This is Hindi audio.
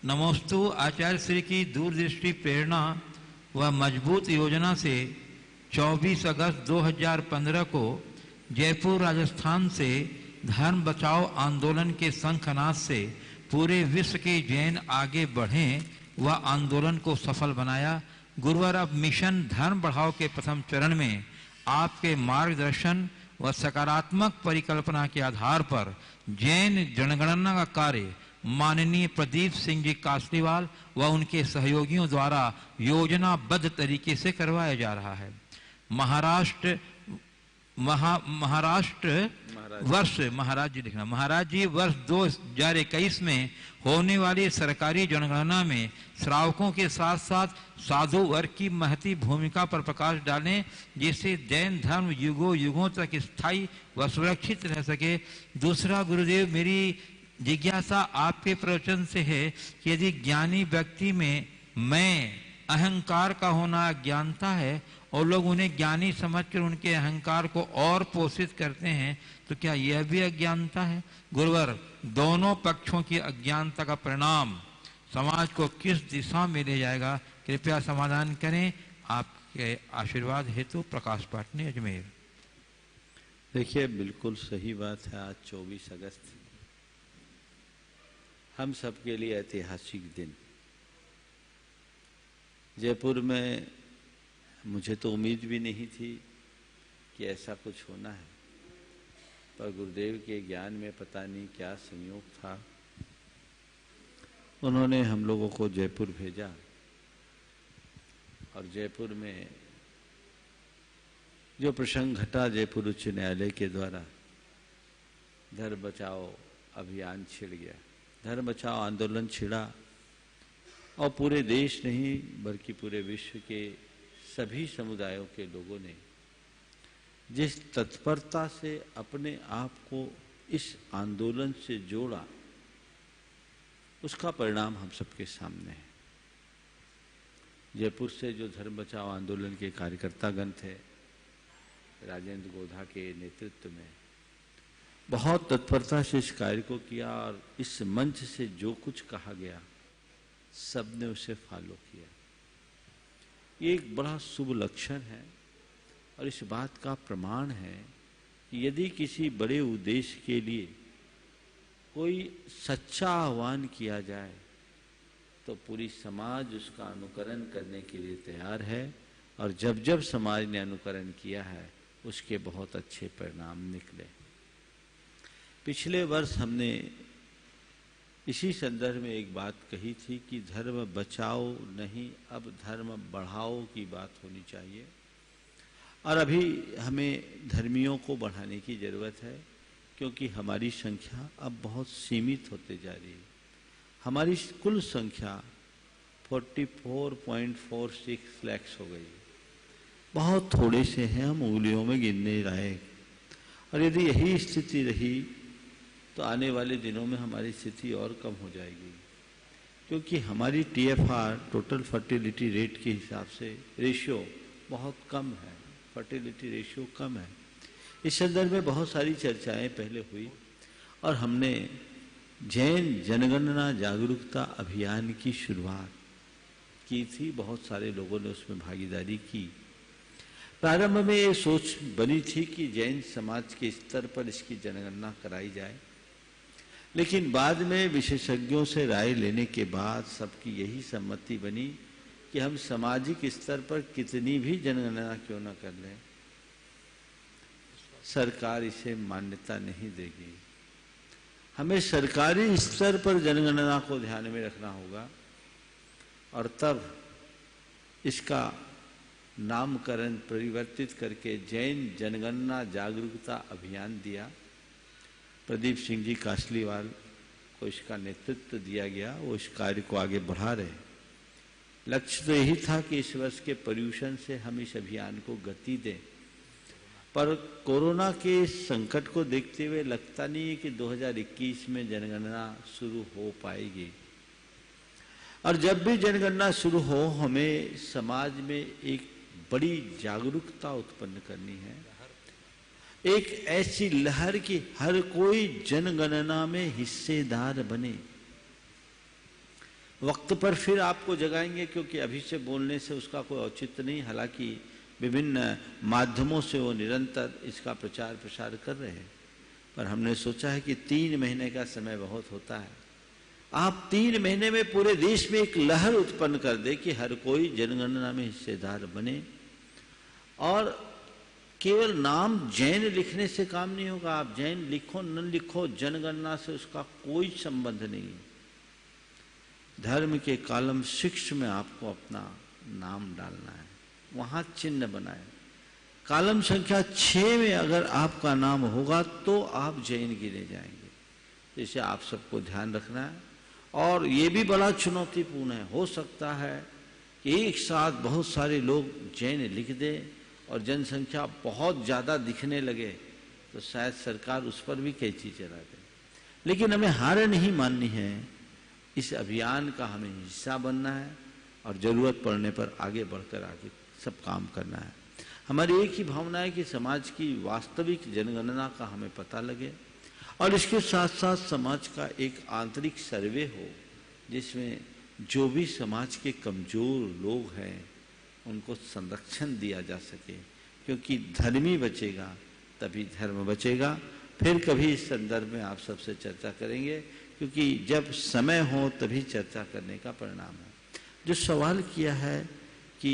नमोस्तु आचार्य श्री की दूरदृष्टि प्रेरणा व मजबूत योजना से 24 अगस्त 2015 को जयपुर राजस्थान से धर्म बचाओ आंदोलन के शंखनाद से पूरे विश्व के जैन आगे बढ़ें व आंदोलन को सफल बनाया। गुरुवार अब मिशन धर्म बढ़ाओ के प्रथम चरण में आपके मार्गदर्शन व सकारात्मक परिकल्पना के आधार पर जैन जनगणना का कार्य माननीय प्रदीप सिंह जी कासलीवाल व उनके सहयोगियों द्वारा योजनाबद्ध तरीके से करवाया जा रहा है। महाराष्ट्र महाराज जी वर्ष 2021 में होने वाली सरकारी जनगणना में श्रावकों के साथ साथ साधु वर्ग की महती भूमिका पर प्रकाश डालें, जिससे जैन धर्म युगों युगों तक स्थायी व सुरक्षित रह सके। दूसरा, गुरुदेव, मेरी जिज्ञासा आपके प्रवचन से है कि यदि ज्ञानी व्यक्ति में मैं अहंकार का होना अज्ञानता है और लोग उन्हें ज्ञानी समझकर उनके अहंकार को और पोषित करते हैं, तो क्या यह भी अज्ञानता है? गुरुवर, दोनों पक्षों की अज्ञानता का परिणाम समाज को किस दिशा में ले जाएगा, कृपया समाधान करें। आपके आशीर्वाद हेतु प्रकाश पाटनी, अजमेर। देखिए, बिल्कुल सही बात है। आज 24 अगस्त हम सबके लिए ऐतिहासिक दिन। जयपुर में मुझे तो उम्मीद भी नहीं थी कि ऐसा कुछ होना है, पर गुरुदेव के ज्ञान में पता नहीं क्या संयोग था, उन्होंने हम लोगों को जयपुर भेजा और जयपुर में जो प्रसंग घटा, जयपुर उच्च न्यायालय के द्वारा धर्म बचाओ अभियान छिड़ गया, धर्म बचाओ आंदोलन छिड़ा और पूरे देश नहीं बल्कि पूरे विश्व के सभी समुदायों के लोगों ने जिस तत्परता से अपने आप को इस आंदोलन से जोड़ा, उसका परिणाम हम सबके सामने है। जयपुर से जो धर्म बचाओ आंदोलन के कार्यकर्तागण थे, राजेंद्र गोधा के नेतृत्व में बहुत तत्परता से इस कार्य को किया और इस मंच से जो कुछ कहा गया सबने उसे फॉलो किया। ये एक बड़ा शुभ लक्षण है और इस बात का प्रमाण है कि यदि किसी बड़े उद्देश्य के लिए कोई सच्चा आह्वान किया जाए तो पूरी समाज उसका अनुकरण करने के लिए तैयार है, और जब जब समाज ने अनुकरण किया है उसके बहुत अच्छे परिणाम निकले। पिछले वर्ष हमने इसी संदर्भ में एक बात कही थी कि धर्म बचाओ नहीं, अब धर्म बढ़ाओ की बात होनी चाहिए, और अभी हमें धर्मियों को बढ़ाने की जरूरत है क्योंकि हमारी संख्या अब बहुत सीमित होते जा रही है। हमारी कुल संख्या 44.46 लाख हो गई, बहुत थोड़े से हैं, हम उंगलियों में गिनने लायक। और यदि यही स्थिति रही तो आने वाले दिनों में हमारी स्थिति और कम हो जाएगी, क्योंकि हमारी TFR टोटल फर्टिलिटी रेट के हिसाब से रेशियो बहुत कम है, फर्टिलिटी रेशियो कम है। इस संदर्भ में बहुत सारी चर्चाएं पहले हुई और हमने जैन जनगणना जागरूकता अभियान की शुरुआत की थी। बहुत सारे लोगों ने उसमें भागीदारी की। प्रारंभ में ये सोच बनी थी कि जैन समाज के स्तर पर इसकी जनगणना कराई जाए, लेकिन बाद में विशेषज्ञों से राय लेने के बाद सबकी यही सम्मति बनी कि हम सामाजिक स्तर पर कितनी भी जनगणना क्यों न कर लें, सरकार इसे मान्यता नहीं देगी। हमें सरकारी स्तर पर जनगणना को ध्यान में रखना होगा और तब इसका नामकरण परिवर्तित करके जैन जनगणना जागरूकता अभियान दिया। प्रदीप सिंह जी कासलीवाल को इसका नेतृत्व दिया गया, वो इस कार्य को आगे बढ़ा रहे। लक्ष्य तो यही था कि इस वर्ष के पर्यूषण से हम इस अभियान को गति दें, पर कोरोना के संकट को देखते हुए लगता नहीं है कि 2021 में जनगणना शुरू हो पाएगी। और जब भी जनगणना शुरू हो, हमें समाज में एक बड़ी जागरूकता उत्पन्न करनी है, एक ऐसी लहर कि हर कोई जनगणना में हिस्सेदार बने। वक्त पर फिर आपको जगाएंगे, क्योंकि अभी से बोलने से उसका कोई औचित्य नहीं। हालांकि विभिन्न माध्यमों से वो निरंतर इसका प्रचार प्रसार कर रहे हैं, पर हमने सोचा है कि 3 महीने का समय बहुत होता है। आप 3 महीने में पूरे देश में एक लहर उत्पन्न कर दे कि हर कोई जनगणना में हिस्सेदार बने। और केवल नाम जैन लिखने से काम नहीं होगा। आप जैन लिखो न लिखो, जनगणना से उसका कोई संबंध नहीं है। धर्म के कॉलम 6 में आपको अपना नाम डालना है, वहां चिन्ह बनाए। कॉलम संख्या 6 में अगर आपका नाम होगा तो आप जैन गिने जाएंगे। इसे आप सबको ध्यान रखना है। और ये भी बड़ा चुनौतीपूर्ण है। हो सकता है कि एक साथ बहुत सारे लोग जैन लिख दे और जनसंख्या बहुत ज्यादा दिखने लगे तो शायद सरकार उस पर भी कैंची चला दे। लेकिन हमें हार नहीं माननी है। इस अभियान का हमें हिस्सा बनना है और जरूरत पड़ने पर आगे बढ़कर आगे सब काम करना है। हमारी एक ही भावना है कि समाज की वास्तविक जनगणना का हमें पता लगे और इसके साथ साथ समाज का एक आंतरिक सर्वे हो, जिसमें जो भी समाज के कमजोर लोग हैं उनको संरक्षण दिया जा सके। क्योंकि धर्मी बचेगा तभी धर्म बचेगा। फिर कभी इस संदर्भ में आप सबसे चर्चा करेंगे, क्योंकि जब समय हो तभी चर्चा करने का परिणाम है। जो सवाल किया है कि